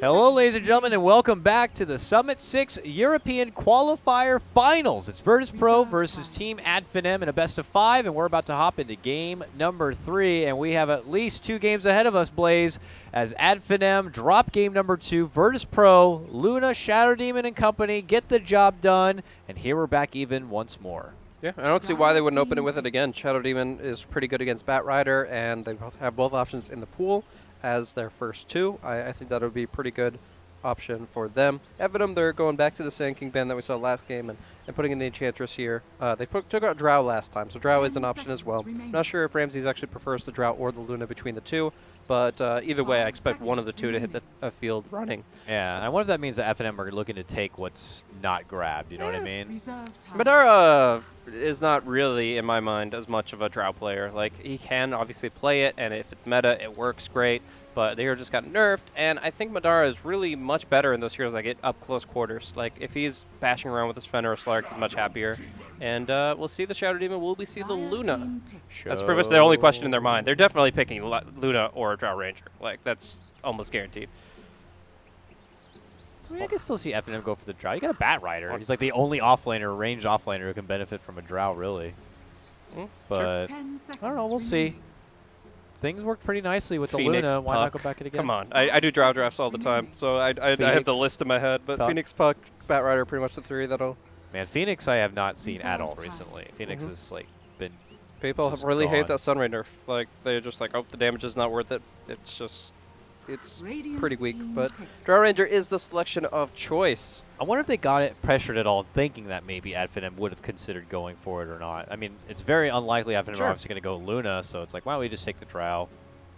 Hello, ladies and gentlemen, and welcome back to the Summit 6 European Qualifier Finals. It's Virtus Pro versus Team Finem in a best-of-5, and we're about to hop into game number 3, and we have at least 2 games ahead of us, Blaze, as Finem drop game number 2, Virtus Pro, Luna, Shadow Demon, and company get the job done, and here we're back even once more. Yeah, I don't see why they wouldn't open it with it again. Shadow Demon is pretty good against Batrider, and they both have both options in the pool as their first 2. I think that would be a pretty good option for them. Evidem, they're going back to the Sand King band that we saw last game and putting in the Enchantress here. They took out Drow last time, so Drow is an option as well. I'm not sure if Ramses actually prefers the Drow or the Luna between the 2, but either way, I expect one of the 2 to hit the field running. Yeah, I wonder if that means that Finem are looking to take what's not grabbed, you know what I mean? Madara is not really, in my mind, as much of a Drow player. Like, he can obviously play it, and if it's meta, it works great, but the hero just got nerfed, and I think Madara is really much better in those heroes that get up close quarters. Like, if he's bashing around with his Fenrir Slark, he's much happier. And we'll see the Shadow Demon. Will we see the Luna? That's pretty much the only question in their mind. They're definitely picking Luna or Drow Ranger. Like, that's almost guaranteed. I mean, I can still see Finem go for the Drow. You got a Batrider. He's like the only offlaner, ranged offlaner who can benefit from a Drow, really. But, sure. I don't know, we'll see. Things worked pretty nicely with Phoenix the Luna. Why not Puck. go back it again? Come on. I do Drow drafts all the time, so I have the list in my head. But Puck. Phoenix, Puck, Batrider, pretty much the 3 that'll... Man, Phoenix I have not seen at all recently. Phoenix has, like, been People just really hate gone. that Sunray nerf. Like, they're just like, oh, the damage is not worth it. It's just... It's pretty weak, but Drow Ranger is the selection of choice. I wonder if they got it pressured at all, thinking that maybe Finem would have considered going for it or not. I mean, it's very unlikely Finem are obviously going to go Luna, so it's like, why don't we just take the Drow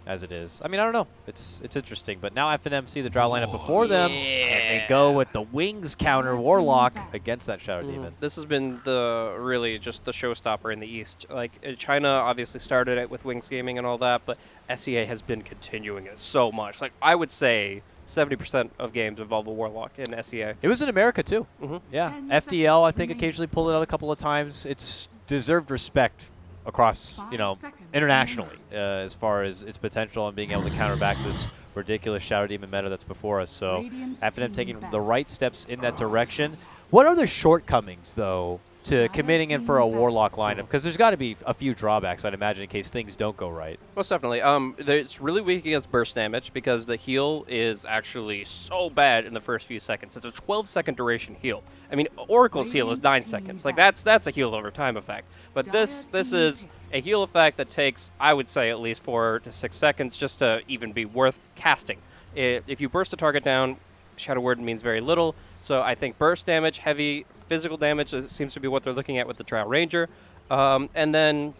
as it is? I mean, I don't know. It's interesting, but now Finem see the Drow lineup before them, and they go with the Wings counter Warlock against that Shadow Demon. This has been really just the showstopper in the East. Like, China obviously started it with Wings Gaming and all that, but SEA has been continuing it so much. Like, I would say 70% of games involve a Warlock in SEA. It was in America, too. Yeah. FDL, I think, occasionally pulled it out a couple of times. It's deserved respect across, you know, internationally as far as its potential and being able to counter back this ridiculous Shadow Demon meta that's before us. So Finem taking the right steps in that direction. What are the shortcomings, though, to committing in for a Warlock lineup? Because there's got to be a few drawbacks, I'd imagine, in case things don't go right. Most definitely. It's really weak against burst damage because the heal is actually so bad in the first few seconds. It's a 12-second duration heal. I mean, Oracle's heal is 9 seconds. Like, that's a heal over time effect. But this is a heal effect that takes, I would say, at least 4 to 6 seconds just to even be worth casting. If you burst a target down, Shadow Word means very little. So I think burst damage, heavy physical damage seems to be what they're looking at with the Drow Ranger. And then,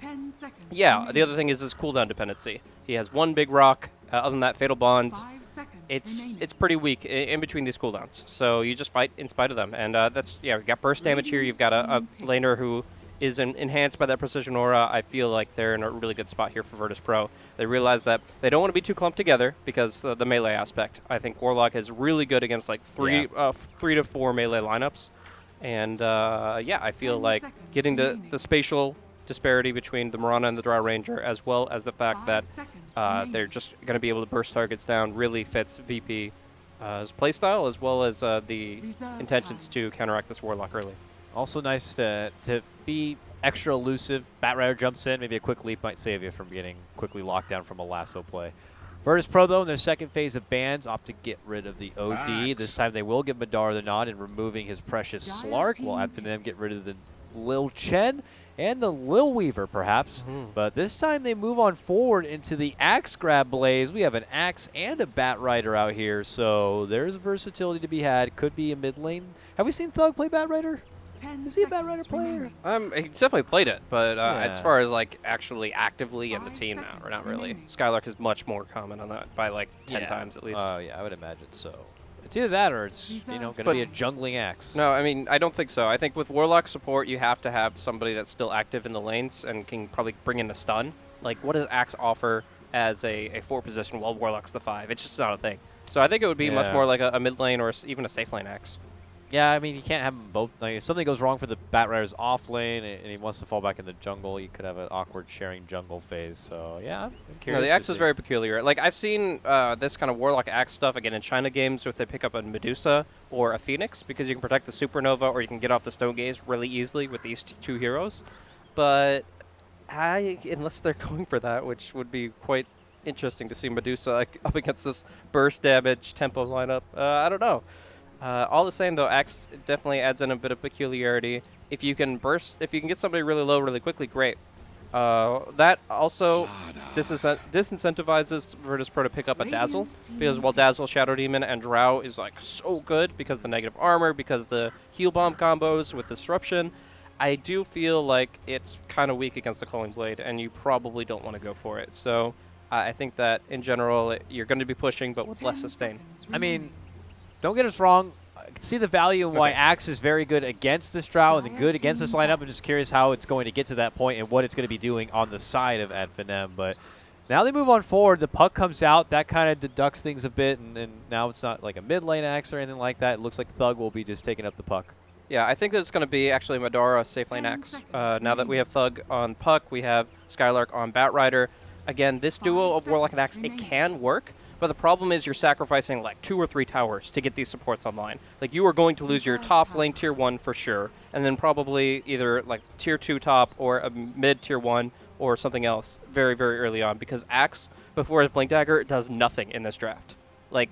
yeah, the other thing is his cooldown dependency. He has 1 big rock. Other than that, Fatal Bond, it's pretty weak in between these cooldowns. So you just fight in spite of them. And you've got burst damage here. You've got a laner who is enhanced by that Precision Aura. I feel like they're in a really good spot here for Virtus Pro. They realize that they don't want to be too clumped together because the melee aspect. I think Warlock is really good against like 3 to 4 melee lineups. And I feel like getting the spatial disparity between the Mirana and the Drow Ranger, as well as the fact that they're just going to be able to burst targets down, really fits VP's playstyle, as well as the intentions to counteract this Warlock early. Also nice to be extra elusive. Batrider jumps in. Maybe a quick leap might save you from getting quickly locked down from a lasso play. Virtus Pro, though, in their second phase of bans, opt to get rid of the OD. This time they will give Madara the nod in removing his precious Slark, while Finem get rid of the Lil Chen and the Lil Weaver, perhaps. But this time they move on forward into the Axe grab, Blaze. We have an Axe and a Batrider out here, so there's versatility to be had. Could be a mid lane. Have we seen Thug play Batrider? Is he a Batrider player? He definitely played it, but as far as like actually actively in the team now, or not really. Skylark is much more common on that by like 10 times at least. Oh yeah, I would imagine so. It's either that or it's going to be a jungling Axe. No, I mean I don't think so. I think with Warlock support you have to have somebody that's still active in the lanes and can probably bring in a stun. Like what does Axe offer as a 4 position while Warlock's the 5? It's just not a thing. So I think it would be much more like a mid lane or even a safe lane Axe. Yeah, I mean, you can't have them both. Like, if something goes wrong for the Batrider's off lane and he wants to fall back in the jungle, you could have an awkward sharing jungle phase. So, yeah, I'm No, the curious to axe is see. very peculiar. Like, I've seen this kind of Warlock axe stuff, again, in China games, if they pick up a Medusa or a Phoenix, because you can protect the Supernova or you can get off the Stone Gaze really easily with these two heroes. But unless they're going for that, which would be quite interesting to see Medusa like, up against this burst damage tempo lineup. I don't know. All the same, though, Axe definitely adds in a bit of peculiarity. If you can get somebody really low really quickly, great. That also disincentivizes Virtus Pro to pick up a Dazzle, because while Dazzle, Shadow Demon, and Drow is like so good because the negative armor, because the heal bomb combos with Disruption, I do feel like it's kind of weak against the Culling Blade, and you probably don't want to go for it. So I think that in general, you're going to be pushing, but with less sustain. I mean, don't get us wrong. I can see the value in why Axe is very good against this Drow and good against this lineup. I'm just curious how it's going to get to that point and what it's going to be doing on the side of Finem. But now they move on forward. The puck comes out. That kind of deducts things a bit, and now it's not like a mid lane Axe or anything like that. It looks like Thug will be just taking up the puck. Yeah, I think that it's going to be actually Madara safe lane Axe. Now that we have Thug on puck, we have Skylark on Batrider. Again, this duo of Warlock and Axe, it can work. But the problem is you're sacrificing like 2 or 3 towers to get these supports online. Like you are going to lose your top lane tier 1 for sure, and then probably either like tier 2 top or a mid tier 1 or something else very, very early on, because Axe, before his Blink Dagger, does nothing in this draft. Like,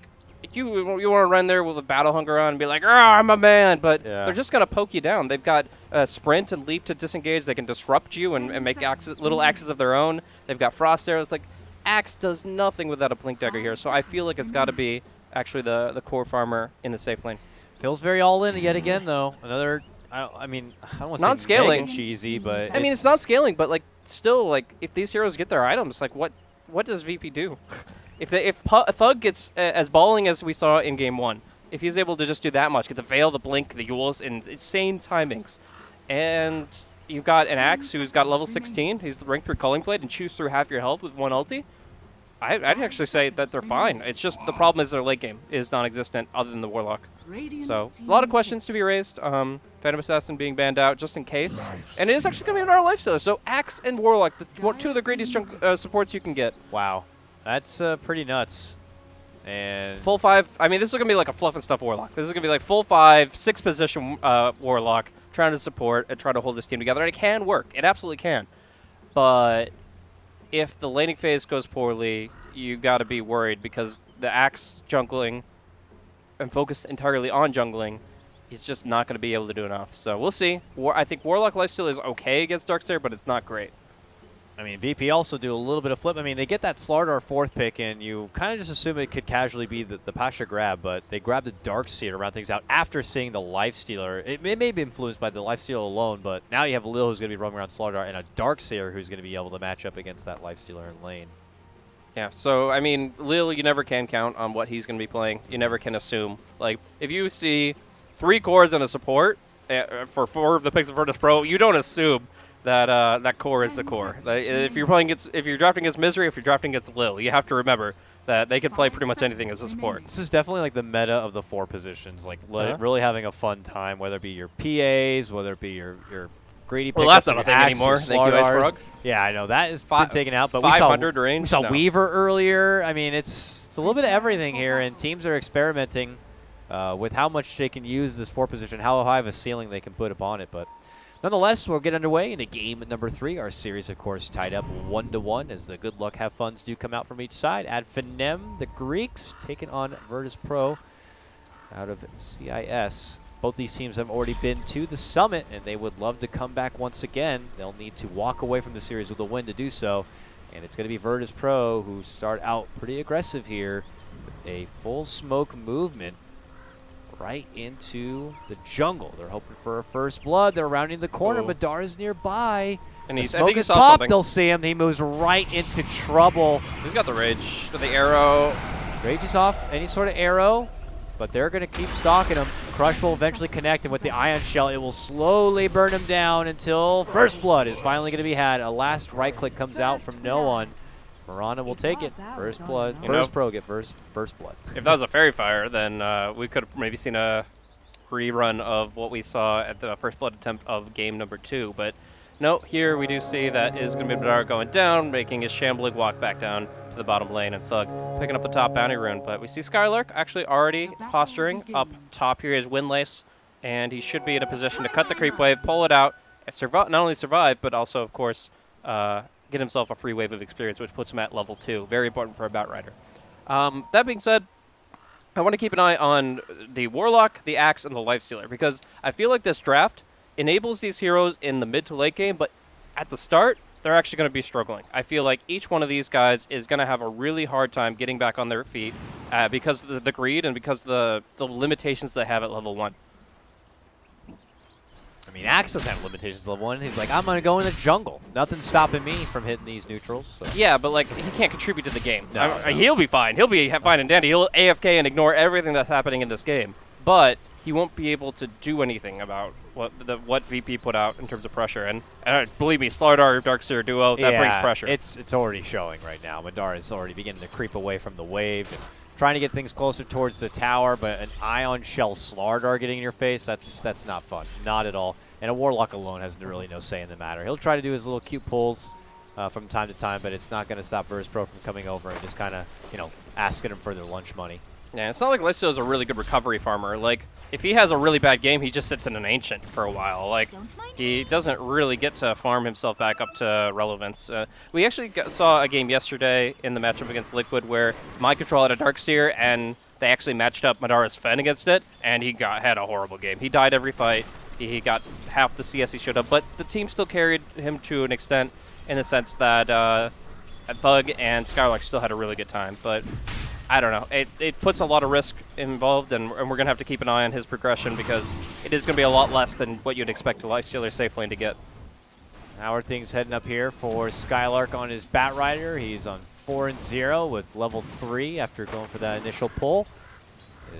you want to run there with a Battle Hunger on and be like, I'm a man, but they're just going to poke you down. They've got sprint and leap to disengage. They can disrupt you and make little axes of their own. They've got frost arrows. Like, Axe does nothing without a Blink Dagger here, so I feel like it's got to be actually the core farmer in the safe lane. Feels very all in yet again, though. Another, I mean, I don't want to say scaling. mega cheesy, but I mean, it's not scaling, but like still, like if these heroes get their items, like what does VP do? if Thug gets as balling as we saw in game 1, if he's able to just do that much, get the Veil, the Blink, the Yules, in insane timings, and you've got an Axe who's got level 16. He's the rank 3 Culling Blade and chews through half your health with one ulti. I'd actually say that they're fine. It's just the problem is their late game is non-existent other than the Warlock. So a lot of questions to be raised. Phantom Assassin being banned out just in case. And it is actually going to be in our lifesteal. So Axe and Warlock, two of the greatest supports you can get. Wow. That's pretty nuts. And full 5. I mean, this is going to be like a fluff and stuff Warlock. This is going to be like full 5, 6 position Warlock trying to support and try to hold this team together. And it can work. It absolutely can. But if the laning phase goes poorly, you got to be worried, because the Axe jungling and focused entirely on jungling is just not going to be able to do enough. So we'll see. I think Warlock lifesteal is okay against Darkseer, but it's not great. I mean, VP also do a little bit of flip. I mean, they get that Slardar 4th pick, and you kind of just assume it could casually be the Pasha grab, but they grab the Darkseer to round things out after seeing the Lifestealer. It may be influenced by the Lifesteal alone, but now you have Lil who's going to be roaming around Slardar, and a Darkseer who's going to be able to match up against that Lifestealer in lane. Yeah, so, I mean, Lil, you never can count on what he's going to be playing. You never can assume. Like, if you see 3 cores and a support for 4 of the picks of Virtus Pro, you don't assume that that core is the core. If you're drafting against Misery, if you're drafting against Lil, you have to remember that they can play pretty much anything as a support. This is definitely like the meta of the 4 positions, like really having a fun time, whether it be your PAs, whether it be your greedy pickups. Well, that's not a thing anymore. Thank you, Ice Frog. Yeah, I know that is been taken out, but 500 range. We saw Weaver earlier. I mean, it's a little bit of everything here, and teams are experimenting with how much they can use this 4 position, how high of a ceiling they can put upon it, but. Nonetheless, we'll get underway into game number 3. Our series, of course, tied up 1-1 as the good luck, have funs do come out from each side. Finem, the Greeks, taking on Virtus Pro out of CIS. Both these teams have already been to the summit, and they would love to come back once again. They'll need to walk away from the series with a win to do so. And it's going to be Virtus Pro who start out pretty aggressive here with a full smoke movement right into the jungle. They're hoping for a first blood. They're rounding the corner. Madara's nearby. And I think he saw something. They'll see him. He moves right into trouble. He's got the rage. The arrow. Rage is off any sort of arrow, but they're going to keep stalking him. Crush will eventually connect, and with the Ion Shell, it will slowly burn him down until first blood is finally going to be had. A last right click comes out from no one. Miranda will take it. First blood. Virtus Pro get first blood. If that was a fairy fire, then we could have maybe seen a rerun of what we saw at the first blood attempt of game number 2. But no, here we do see that is going to be Batrider going down, making his shambling walk back down to the bottom lane, and Thug picking up the top bounty rune. But we see Skylark actually already posturing up top here, his windlace, and he should be in a position to cut the creep wave, pull it out, and not only survive, but also, of course, get himself a free wave of experience, which puts him at level 2. Very important for a Batrider. That being said, I want to keep an eye on the Warlock, the Axe, and the Lifestealer, because I feel like this draft enables these heroes in the mid to late game, but at the start, they're actually going to be struggling. I feel like each one of these guys is going to have a really hard time getting back on their feet because of the greed and because of the limitations they have at level 1. I mean, Axe doesn't have limitations level 1. He's like, I'm going to go in the jungle. Nothing's stopping me from hitting these neutrals. So. Yeah, but like he can't contribute to the game. No. He'll be fine. He'll be fine and dandy. He'll AFK and ignore everything that's happening in this game. But he won't be able to do anything about what VP put out in terms of pressure. And believe me, Slardar Darkseer duo, that brings pressure. It's already showing right now. Madara is already beginning to creep away from the wave. And trying to get things closer towards the tower, but an Ion Shell Slardar getting in your face, that's not fun. Not at all. And a Warlock alone has really no say in the matter. He'll try to do his little cute pulls from time to time, but it's not going to stop Virtus Pro from coming over and just kind of, asking him for their lunch money. Yeah, it's not like Lifesteal is a really good recovery farmer. Like, if he has a really bad game, he just sits in an Ancient for a while. Like, he doesn't really get to farm himself back up to relevance. We actually saw a game yesterday in the matchup against Liquid where Mind Control had a Darkseer, and they actually matched up Madara's Fen against it, and he had a horrible game. He died every fight. He got half the CS he should have, but the team still carried him to an extent in the sense that Thug and Skylark still had a really good time. But I don't know. It puts a lot of risk involved, and we're going to have to keep an eye on his progression because it is going to be a lot less than what you'd expect a Lifestealer safe lane to get. How are things heading up here for Skylark on his Batrider? He's on 4-0 with level 3 after going for that initial pull.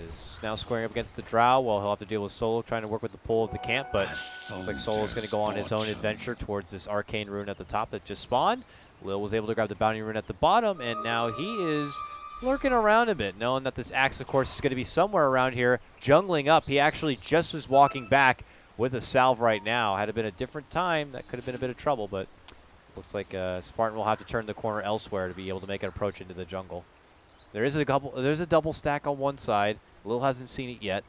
Is now squaring up against the Drow. Well, he'll have to deal with Solo trying to work with the pull of the camp, but looks like Solo's going to go on his own adventure towards this Arcane Rune at the top that just spawned. Lil was able to grab the Bounty Rune at the bottom, and now he is lurking around a bit, knowing that this Axe, of course, is going to be somewhere around here, jungling up. He actually just was walking back with a salve right now. Had it been a different time, that could have been a bit of trouble, but looks like Spartan will have to turn the corner elsewhere to be able to make an approach into the jungle. There's a double stack on one side. Lil hasn't seen it yet,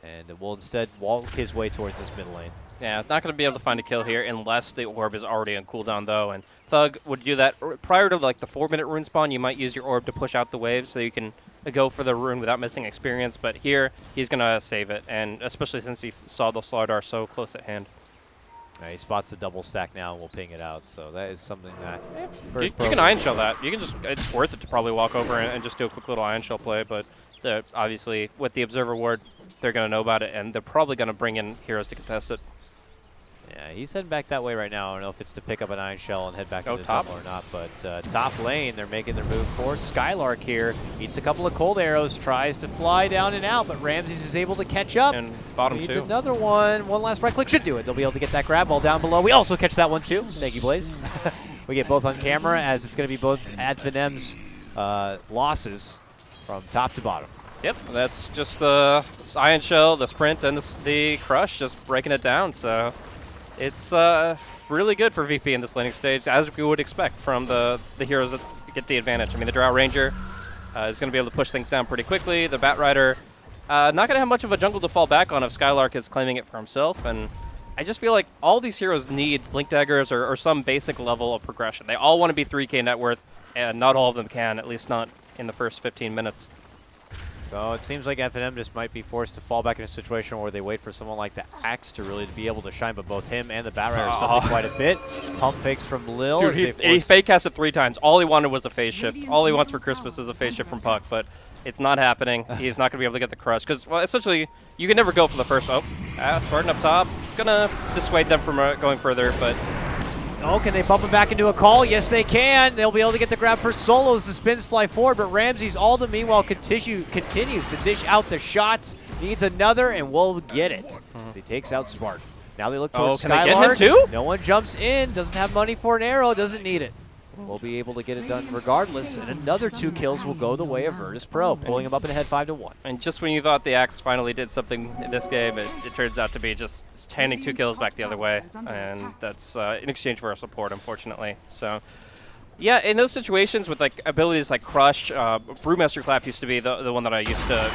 and will instead walk his way towards this mid lane. Yeah, not going to be able to find a kill here unless the orb is already on cooldown, though. And Thug would do that prior to like the 4-minute rune spawn. You might use your orb to push out the wave so you can go for the rune without missing experience. But here, he's going to save it, and especially since he saw the Slardar so close at hand. He spots the double stack now and will ping it out. So that is something that you can Ion Shell that. You can just it's worth it to probably walk over and just do a quick little Ion Shell play. But obviously, with the Observer Ward, they're going to know about it, and they're probably going to bring in heroes to contest it. Yeah, he's heading back that way right now. I don't know if it's to pick up an Ion Shell and head back into the top jungle or not, but top lane, they're making their move for Skylark here. Eats a couple of cold arrows, tries to fly down and out, but Ramses is able to catch up. And bottom Needs two. Another one. One last right click should do it. They'll be able to get that grab ball down below. We also catch that one too. Thank you, Blaze. We get both on camera as it's going to be both at Finem's losses from top to bottom. Yep, that's just the Ion Shell, the sprint, and the crush just breaking it down. So it's really good for VP in this laning stage, as we would expect from the heroes that get the advantage. I mean, the Drow Ranger is going to be able to push things down pretty quickly. The Batrider not going to have much of a jungle to fall back on if Skylark is claiming it for himself. And I just feel like all these heroes need Blink Daggers or some basic level of progression. They all want to be 3K net worth, and not all of them can, at least not in the first 15 minutes. So it seems like FNM just might be forced to fall back in a situation where they wait for someone like the Axe to really be able to shine, but both him and the Batrider are suffering quite a bit. Pump fakes from Lil. Dude, he fake casted 3 times. All he wanted was a phase shift. All he wants for Christmas is a phase shift from Puck, but it's not happening. He's not going to be able to get the crush because, well, essentially, you can never go for the first. Spartan up top. Gonna dissuade them from going further, but. Oh, can they bump him back into a call? Yes, they can. They'll be able to get the grab for Solo as the spins fly forward, but Ramses all the meanwhile continues to dish out the shots. Needs another, and will get it. As he takes out Spartan. Now they look towards can they Skylark. get him too? No one jumps in. Doesn't have money for an arrow. Doesn't need it. will be able to get it done regardless, and another 2 kills will go the way of Virtus Pro, pulling him up in ahead 5-1. And just when you thought the Axe finally did something in this game, it turns out to be just handing 2 kills back the other way, and that's in exchange for our support, unfortunately. So, yeah, in those situations with like abilities like Crush, Brewmaster Clap used to be the one that I used to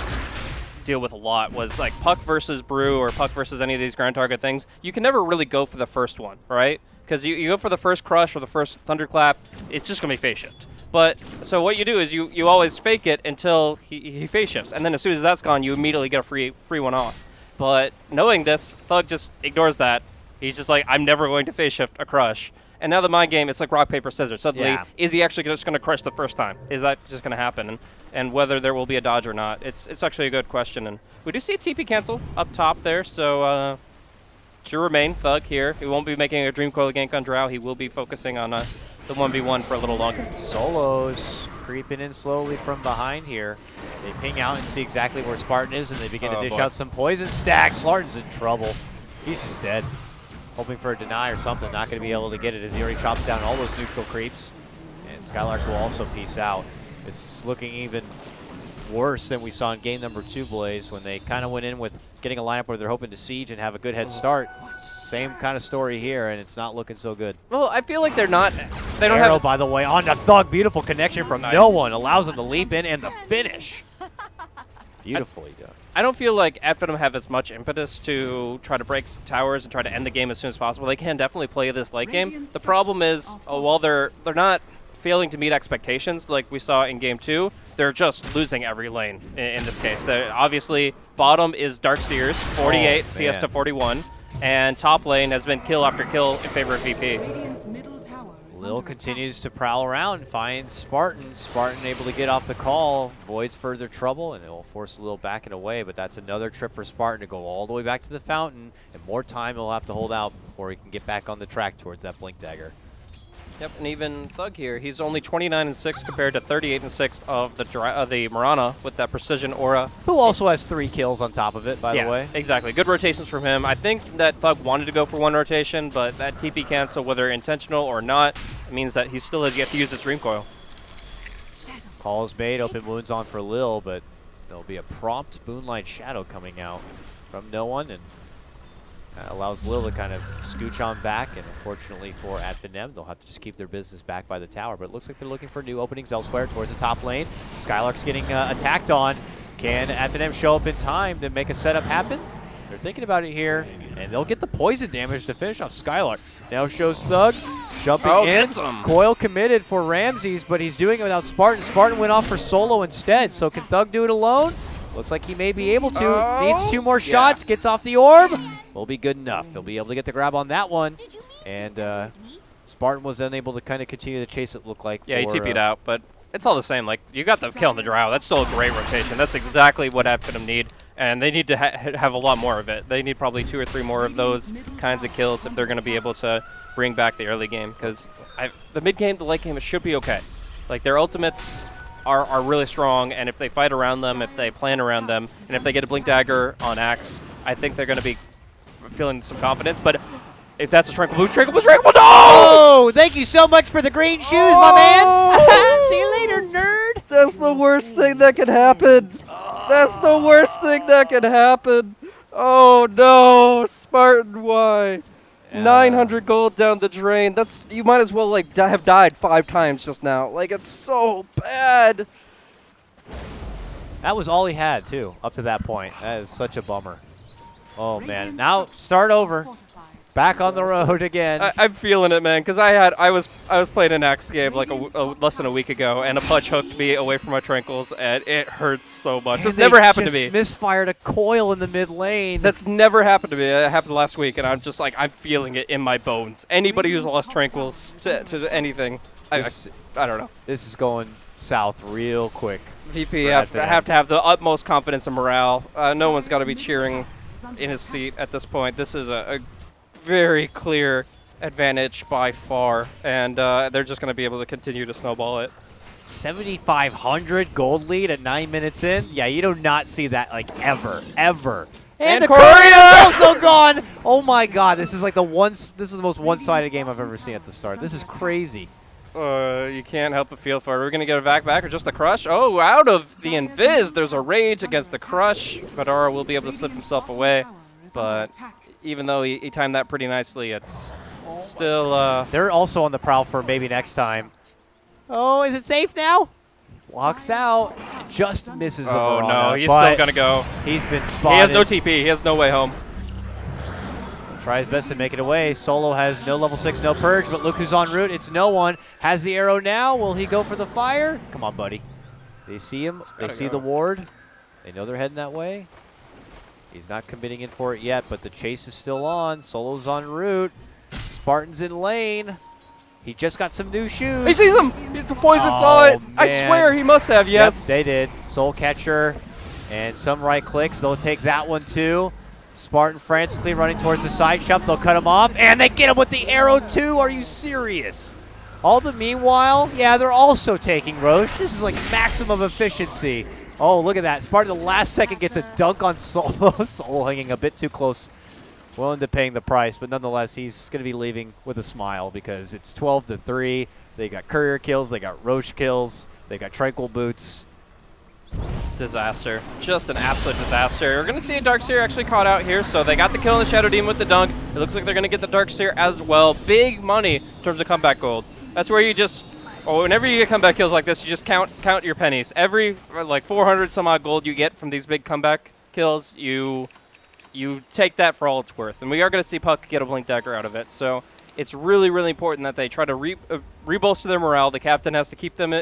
deal with a lot, was like Puck versus Brew or Puck versus any of these ground target things. You can never really go for the first one, right? Because you go for the first Crush or the first Thunderclap, it's just going to be phase shift. But, so what you do is you always fake it until he phase shifts, and then as soon as that's gone, you immediately get a free one off. But knowing this, Thug just ignores that. He's just like, I'm never going to phase shift a Crush. And now the mind game, it's like rock, paper, scissors. Suddenly, is he actually just going to crush the first time? Is that just going to happen? And whether there will be a dodge or not, it's actually a good question. And we do see a TP cancel up top there, so to remain Thug here. He won't be making a Dream Coil gank on Drow. He will be focusing on the 1v1 for a little longer. Solos creeping in slowly from behind here. They ping out and see exactly where Spartan is, and they begin to dish out some poison stacks. Spartan's in trouble. He's just dead. Hoping for a deny or something, not going to be able to get it as he already chops down all those neutral creeps. And Skylark will also peace out. It's looking even worse than we saw in game number 2, Blaze, when they kind of went in with getting a lineup where they're hoping to siege and have a good head start. Same kind of story here, and it's not looking so good. Well, I feel like they don't Arrow, have... by the way, on the Thug. Beautiful connection from no one. Allows him to leap in, and the finish. Beautifully done. I don't feel like ADFM have as much impetus to try to break towers and try to end the game as soon as possible. They can definitely play this late game. The problem is, while they're not failing to meet expectations like we saw in game 2, they're just losing every lane in this case. Obviously, bottom is Darkseers, 48 CS to 41, and top lane has been kill after kill in favor of VP. Lil continues to prowl around, finds Spartan. Spartan able to get off the call, avoids further trouble, and it will force Lil back and away, but that's another trip for Spartan to go all the way back to the fountain, and more time he'll have to hold out before he can get back on the track towards that Blink Dagger. Yep, and even Thug here, he's only 29-6 compared to 38-6 of the Mirana with that precision aura. Who also has 3 kills on top of it, by the way. Exactly. Good rotations from him. I think that Thug wanted to go for 1 rotation, but that TP cancel, whether intentional or not, means that he still has yet to use his Dream Coil. Call is made, open wounds on for Lil, but there'll be a prompt Moonlight Shadow coming out from no one, and that allows Lil to kind of scooch on back, and unfortunately for Finem, they'll have to just keep their business back by the tower. But it looks like they're looking for new openings elsewhere towards the top lane. Skylark's getting attacked on. Can Finem show up in time to make a setup happen? They're thinking about it here, and they'll get the poison damage to finish off Skylark. Now shows Thug, jumping in. Coil committed for Ramses, but he's doing it without Spartan. Spartan went off for solo instead, so can Thug do it alone? Looks like he may be able to. Needs 2 more shots, gets off the orb. Will be good enough. He'll be able to get the grab on that one. And Spartan was unable to kind of continue to chase it, look like. Yeah, he TP'd out, but it's all the same. Like, you got the kill on the Drow. That's still a great rotation. That's exactly what ADFM need. And they need to have a lot more of it. They need probably 2 or 3 more of those kinds of kills if they're going to be able to bring back the early game. Because the mid game, the late game, it should be okay. Like, their ultimates are really strong, and if they fight around them, if they plan around them, and if they get a Blink Dagger on Axe, I think they're going to be feeling some confidence. But if that's a Tranquil Boots, no! Oh, thank you so much for the green shoes, my man. See you later, nerd. That's the worst thing that can happen. That's the worst thing that can happen. Oh no, Spartan, why? 900 gold down the drain. That's, you might as well like have died 5 times just now. Like, it's so bad. That was all he had too, up to that point. That is such a bummer. Oh man, now start over. Back on the road again. I'm feeling it, man, because I was playing an Axe game like less than a week ago, and a punch hooked me away from my Tranquils, and it hurts so much. It's never happened to me. Misfired a coil in the mid lane. That's never happened to me. It happened last week, and I'm just like, I'm feeling it in my bones. Anybody who's lost Tranquils to anything, I don't know. This is going south real quick. VP have to have the utmost confidence and morale. No one's got to be cheering in his seat at this point. This is a very clear advantage by far, and they're just going to be able to continue to snowball it. 7,500 gold lead at 9 minutes in. Yeah, you do not see that like ever. And the Courier is also gone. Oh my God, this is like the most one-sided game I've ever seen at the start. This is crazy. You can't help but feel for it. We're going to get a back or just the crush. Oh, out of the invis. There's a rage against the crush. Madara will be able to slip himself away. But even though he timed that pretty nicely, it's still... They're also on the prowl for maybe next time. Oh, is it safe now? Walks out. Just misses the Oh, Mirana, no. He's still going to go. He's been spotted. He has no TP. He has no way home. Tries best to make it away. Solo has no level 6, no purge, but look who's en route. It's no one. Has the arrow now. Will he go for the fire? Come on, buddy. They see him. They see the ward. They know they're heading that way. He's not committing in for it yet, but the chase is still on. Solo's en route. Spartan's in lane. He just got some new shoes. He sees him. The poison saw it. I swear he must have, yes. Yep, they did. Soul Catcher and some right clicks. They'll take that one too. Spartan frantically running towards the side shop. They'll cut him off, and they get him with the arrow too. Are you serious? All the meanwhile, yeah, they're also taking Roche. This is like maximum efficiency. Oh, look at that. Spartan the last second gets a dunk on Solo. Solo hanging a bit too close. Willing to paying the price, but nonetheless, he's going to be leaving with a smile because it's 12-3. They got courier kills. They got Roche kills. They got Tranquil Boots. Disaster. Just an absolute disaster. We're going to see a Darkseer actually caught out here, so they got the kill on the Shadow Demon with the dunk. It looks like they're going to get the Darkseer as well. Big money in terms of comeback gold. That's where you just, whenever you get comeback kills like this, you just count your pennies. Every, like, 400 some odd gold you get from these big comeback kills, you take that for all it's worth. And we are going to see Puck get a Blink Dagger out of it, so it's really, really important that they try to re-bolster their morale. The captain has to keep them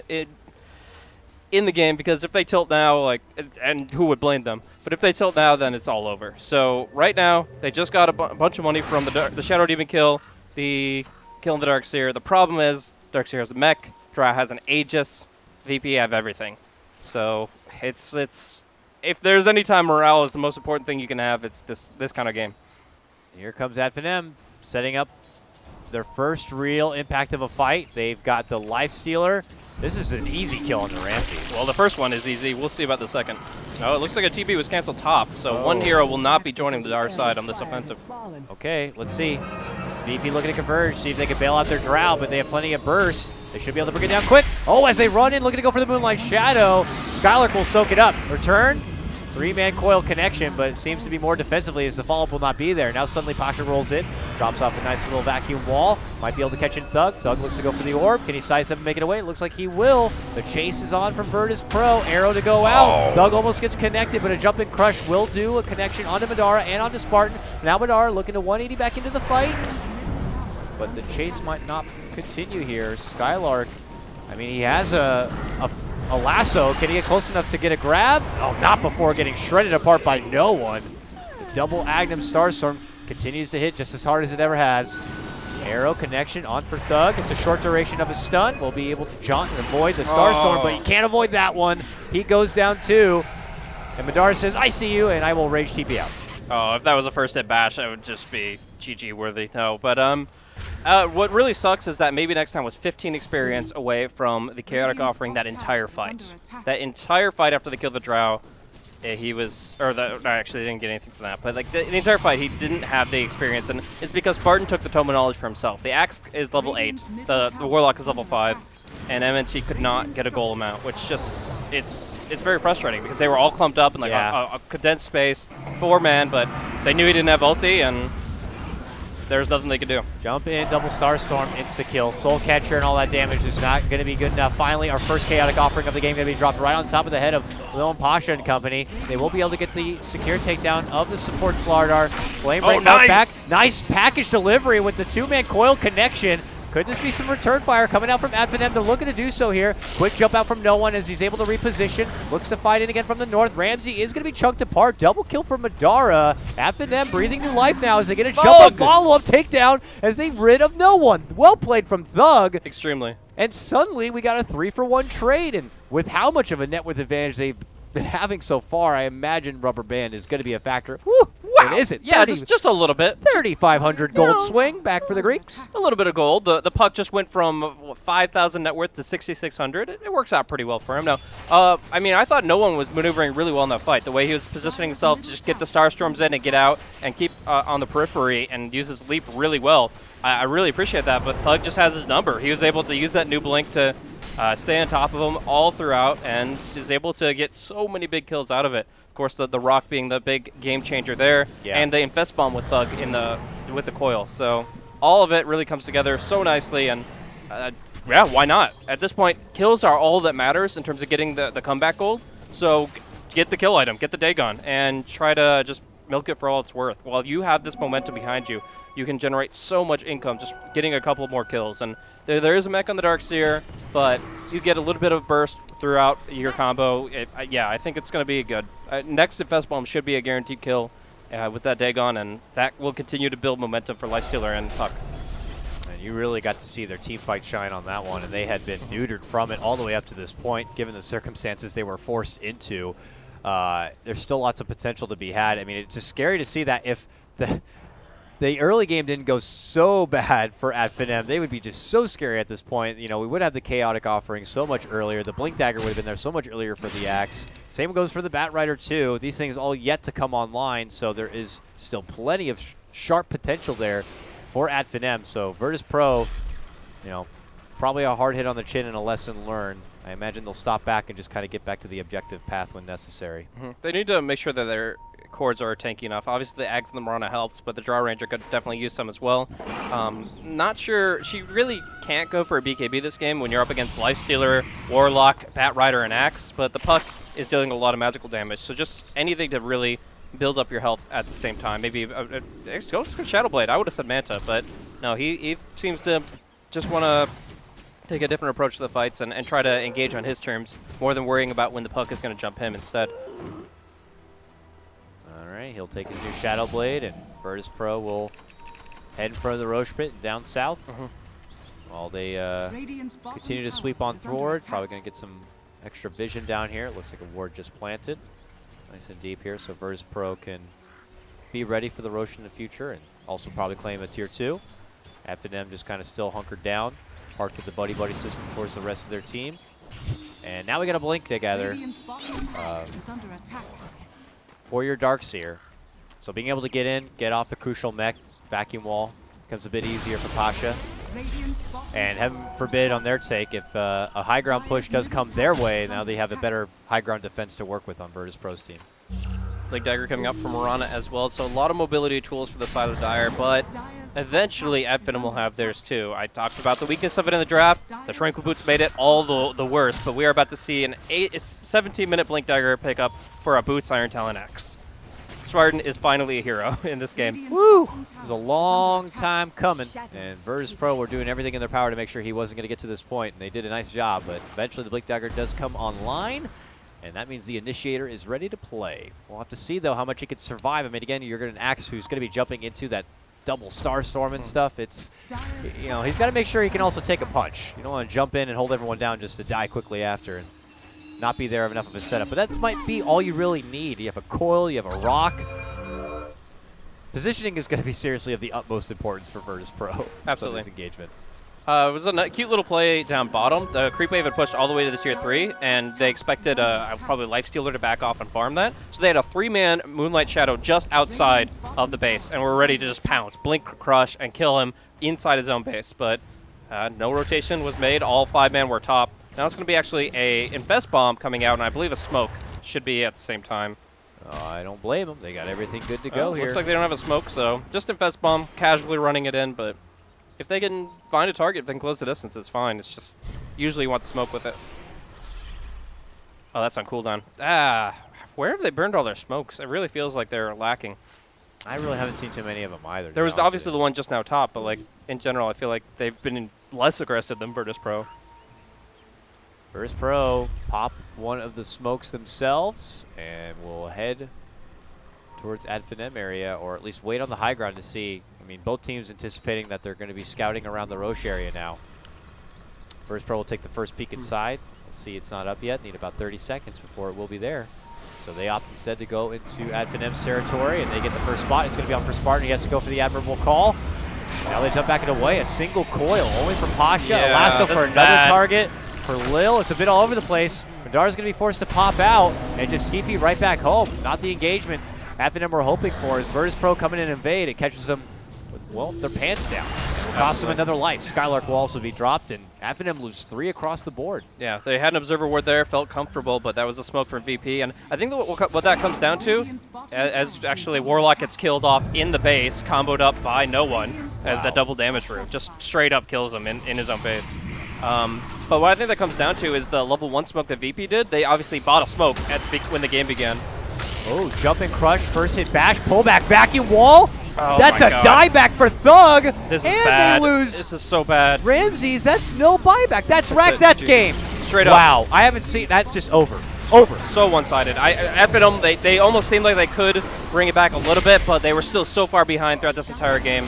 in the game, because if they tilt now, like, and who would blame them? But if they tilt now, then it's all over. So right now, they just got a bunch of money from the Shadow Demon kill, the kill in the Darkseer. The problem is, Darkseer has a mech, Dra has an Aegis, VP have everything. So it's if there's any time morale is the most important thing you can have, it's this kind of game. Here comes Finem setting up their first real impact of a fight. They've got the Life Stealer. This is an easy kill on the Ramsey. Well, the first one is easy. We'll see about the second. Oh, it looks like a TP was canceled top, so one hero will not be joining the dark side on this offensive. Okay, let's see. VP looking to converge, see if they can bail out their Drow, but they have plenty of burst. They should be able to bring it down quick. Oh, as they run in, looking to go for the Moonlight Shadow. Skylark will soak it up. Return. 3-man coil connection, but it seems to be more defensively as the follow-up will not be there. Now suddenly Pasha rolls in, drops off a nice little vacuum wall. Might be able to catch in Thug. Thug looks to go for the orb. Can he sidestep and make it away? It looks like he will. The chase is on from Virtus Pro. Arrow to go out. Thug almost gets connected, but a jumping crush will do a connection onto Madara and onto Spartan. Now Madara looking to 180 back into the fight. But the chase might not continue here. Skylark, I mean, he has a lasso. Can he get close enough to get a grab? Oh, not before getting shredded apart by no one. The double Agnum Starstorm continues to hit just as hard as it ever has. Arrow connection on for Thug. It's a short duration of a stun. We'll be able to jaunt and avoid the Starstorm, but he can't avoid that one. He goes down too. And Madara says, I see you, and I will rage TP out. Oh, if that was a first hit bash, that would just be GG worthy. No, but what really sucks is that maybe next time was 15 experience away from the Chaotic Offering that entire fight. That entire fight after they killed the Drow, he was, or no, actually they didn't get anything from that, but like the entire fight he didn't have the experience, and it's because Spartan took the Tome of Knowledge for himself. The Axe is level 8, the Warlock is level 5, and MNT could not get a goal amount, which just, it's very frustrating because they were all clumped up in like a condensed space, 4-man, but they knew he didn't have ulti, and there's nothing they could do. Jump in, double Starstorm, insta-kill. Soul Catcher and all that damage is not going to be good enough. Finally, our first Chaotic Offering of the game going to be dropped right on top of the head of Lil Pasha and company. They will be able to get the secure takedown of the support Slardar. Flame Break out back. Nice package delivery with the 2-man coil connection. Could this be some return fire coming out from Finem? They're looking to do so here. Quick jump out from no one as he's able to reposition. Looks to fight in again from the north. Ramsey is going to be chunked apart. Double kill for Madara. Finem breathing new life now as they get a jump up, follow-up takedown as they rid of no one. Well played from Thug. Extremely. And suddenly we got a 3-for-1 trade. And with how much of a net worth advantage they've been having so far, I imagine rubber band is going to be a factor. Woo! Wow. It isn't. Yeah, just a little bit. 3,500 gold swing back for the Greeks. A little bit of gold. The puck just went from what, 5,000 net worth to 6,600. It works out pretty well for him. Now, I mean, I thought no one was maneuvering really well in that fight. The way he was positioning himself to just get the Starstorms in and get out and keep on the periphery and use his leap really well. I really appreciate that, but Thug just has his number. He was able to use that new blink to stay on top of him all throughout and is able to get so many big kills out of it. Of course, the rock being the big game changer there, and the infest bomb with Thug with the coil. So all of it really comes together so nicely, and yeah, why not? At this point, kills are all that matters in terms of getting the comeback gold. So get the kill item, get the Dagon, and try to just milk it for all it's worth. While you have this momentum behind you, you can generate so much income just getting a couple more kills. And there is a mech on the Darkseer, but you get a little bit of burst throughout your combo. Yeah, I think it's going to be good. Next Infest Bomb should be a guaranteed kill with that Dagon, and that will continue to build momentum for Lifestealer and Puck. And you really got to see their team fight shine on that one, and they had been neutered from it all the way up to this point, given the circumstances they were forced into. There's still lots of potential to be had. I mean, it's just scary to see that if the early game didn't go so bad for Finem, they would be just so scary at this point. You know, we would have the Chaotic offering so much earlier. The Blink Dagger would have been there so much earlier for the Axe. Same goes for the Batrider too. These things all yet to come online, so there is still plenty of sharp potential there for Finem. So Virtus Pro, you know, probably a hard hit on the chin and a lesson learned. I imagine they'll stop back and just kind of get back to the objective path when necessary. They need to make sure that their cords are tanky enough. Obviously, the Ags and the Marana helps, but the Draw Ranger could definitely use some as well. Not sure. She really can't go for a BKB this game when you're up against Lifestealer, Warlock, Batrider, and Axe, but the Puck is dealing a lot of magical damage, so just anything to really build up your health at the same time. Maybe go for Shadow Blade. I would have said Manta, but no, he seems to just want to take a different approach to the fights and try to engage on his terms more than worrying about when the Puck is going to jump him instead. Alright, he'll take his new Shadow Blade, and Virtus Pro will head in front of the Roche Pit down south. While they continue to sweep on forward, probably going to get some extra vision down here. It looks like a ward just planted. Nice and deep here, so Virtus Pro can be ready for the Roche in the future and also probably claim a tier 2. Finem just kind of still hunkered down, parked with the buddy-buddy system towards the rest of their team. And now we got a blink together for your Darkseer. So being able to get in, get off the crucial mech, vacuum wall, becomes a bit easier for Pasha. And heaven forbid on their take, if a high ground push does come their way, now they have a better high ground defense to work with on Virtus Pro's team. Blink Dagger coming up from Marana as well, so a lot of mobility tools for the side of Dire, but eventually Finem will have theirs too. I talked about the weakness of it in the draft. The Tranquil Boots made it all the worse, but we are about to see an 17-minute Blink Dagger pickup for a Boots Iron Talon X. Spartan is finally a hero in this game. Woo! It was a long time coming, and Virtus Pro were doing everything in their power to make sure he wasn't going to get to this point, and they did a nice job, but eventually the Blink Dagger does come online, and that means the Initiator is ready to play. We'll have to see, though, how much he can survive. I mean, again, you're going to Axe who's going to be jumping into that double Starstorm and stuff. It's, you know, he's got to make sure he can also take a punch. You don't want to jump in and hold everyone down just to die quickly after and not be there enough of a setup. But that might be all you really need. You have a coil, you have a rock. Positioning is going to be seriously of the utmost importance for Virtus Pro. Absolutely. These engagements. It was a cute little play down bottom. The creep wave had pushed all the way to the tier 3, and they expected probably Lifestealer to back off and farm that. So they had a 3-man Moonlight Shadow just outside of the base, and were ready to just pounce, blink, crush, and kill him inside his own base. But no rotation was made. All 5-man were top. Now it's going to be actually a Infest Bomb coming out, and I believe a Smoke should be at the same time. I don't blame them. They got everything good to go here. Looks like they don't have a Smoke, so just Infest Bomb, casually running it in, but if they can find a target, if they can close the distance, it's fine. It's just, usually you want the Smoke with it. Oh, that's on cooldown. Where have they burned all their smokes? It really feels like they're lacking. I really haven't seen too many of them either. There was obviously the one just now top, but like in general, I feel like they've been less aggressive than Virtus Pro. Virtus Pro pop one of the smokes themselves, and we'll head towards Finem area, or at least wait on the high ground to see. I mean, both teams anticipating that they're going to be scouting around the Roche area now. Virtus Pro will take the first peek inside. Let's see, it's not up yet. Need about 30 seconds before it will be there. So they opt instead to go into ADFM's territory, and they get the first spot. It's going to be on for Spartan. He has to go for the admirable call. Now they jump back and away. A single coil only for Pasha. Yeah, a lasso for another bad. target for Lil. It's a bit all over the place. Madar's going to be forced to pop out and just TP right back home. Not the engagement ADFM were hoping for. As Virtus Pro coming in and invade, it catches them with, well, their pants down. It'll cost them another life. Skylark will also be dropped, and ADFM lose 3 across the board. Yeah, they had an observer ward there, felt comfortable, but that was a smoke from VP. And I think that what that comes down to, as actually Warlock gets killed off in the base, comboed up by no one, as the double damage route, just straight up kills him in his own base. But what I think that comes down to is the level 1 smoke that VP did. They obviously bought a smoke when the game began. Oh, jump and crush, first hit bash, pull back, vacuum wall. Oh That's my a God. dieback for Thug. This is and bad. they lose This is so bad. Ramses. That's no buyback. That's Raxat's game. Straight up. Wow, I haven't seen that's just over. Over. So one-sided. ADFM, they almost seemed like they could bring it back a little bit, but they were still so far behind throughout this entire game.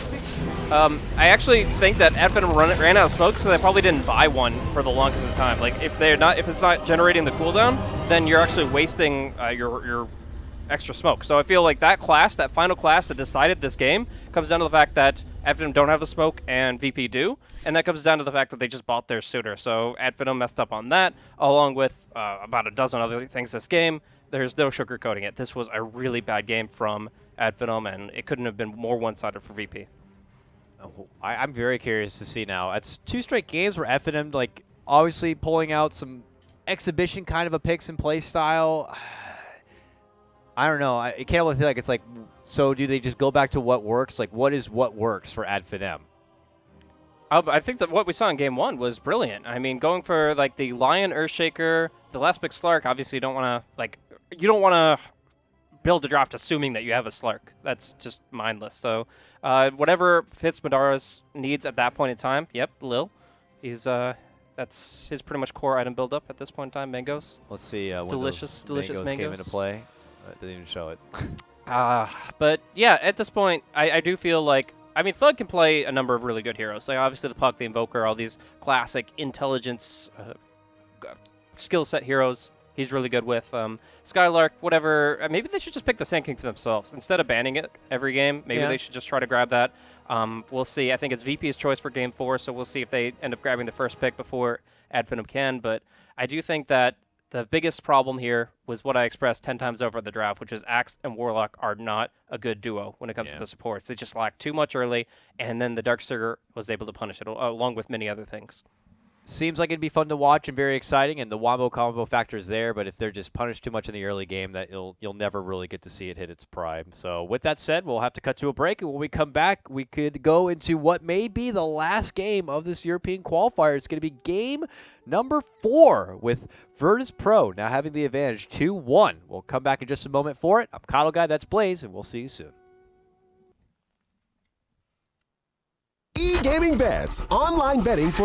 I actually think that ADFM ran out of smoke, so they probably didn't buy one for the longest of the time. Like if it's not generating the cooldown, then you're actually wasting your extra smoke. So I feel like that final class that decided this game comes down to the fact that ADFM don't have the smoke and VP do, and that comes down to the fact that they just bought their suitor. So ADFM messed up on that, along with about a dozen other things this game. There's no sugarcoating it. This was a really bad game from ADFM, and it couldn't have been more one-sided for VP. I'm very curious to see now. It's 2 straight games where ADFM, like, obviously pulling out some exhibition kind of a picks and play style. I don't know. I can't really feel like it's like, so do they just go back to what works? Like, what works for ADFM? I think that what we saw in game 1 was brilliant. I mean, going for like the Lion Earthshaker, the last big Slark. Obviously, you don't want to build a draft assuming that you have a Slark. That's just mindless. So whatever fits Madara's needs at that point in time. Yep, Lil. That's his pretty much core item build up at this point in time. Mangoes. Let's see. Delicious mangoes mangoes came into play. It didn't even show it. But yeah, at this point, I do feel like, I mean, Thug can play a number of really good heroes. Like obviously the Puck, the Invoker, all these classic intelligence skill set heroes he's really good with. Skylark, whatever. Maybe they should just pick the Sand King for themselves. Instead of banning it every game, maybe they should just try to grab that. We'll see. I think it's VP's choice for game 4, so we'll see if they end up grabbing the first pick before ADFM can. But I do think that the biggest problem here was what I expressed 10 times over at the draft, which is Axe and Warlock are not a good duo when it comes to the supports. They just lack too much early, and then the Darkseeker was able to punish it, along with many other things. Seems like it'd be fun to watch and very exciting, and the wombo combo factor is there, but if they're just punished too much in the early game, that you'll never really get to see it hit its prime. So with that said, we'll have to cut to a break, and when we come back, we could go into what may be the last game of this European qualifier. It's going to be game number 4 with Virtus Pro now having the advantage 2-1. We'll come back in just a moment for it. I'm Kyle Guy, that's Blaze, and we'll see you soon. E-Gaming Bets, online betting for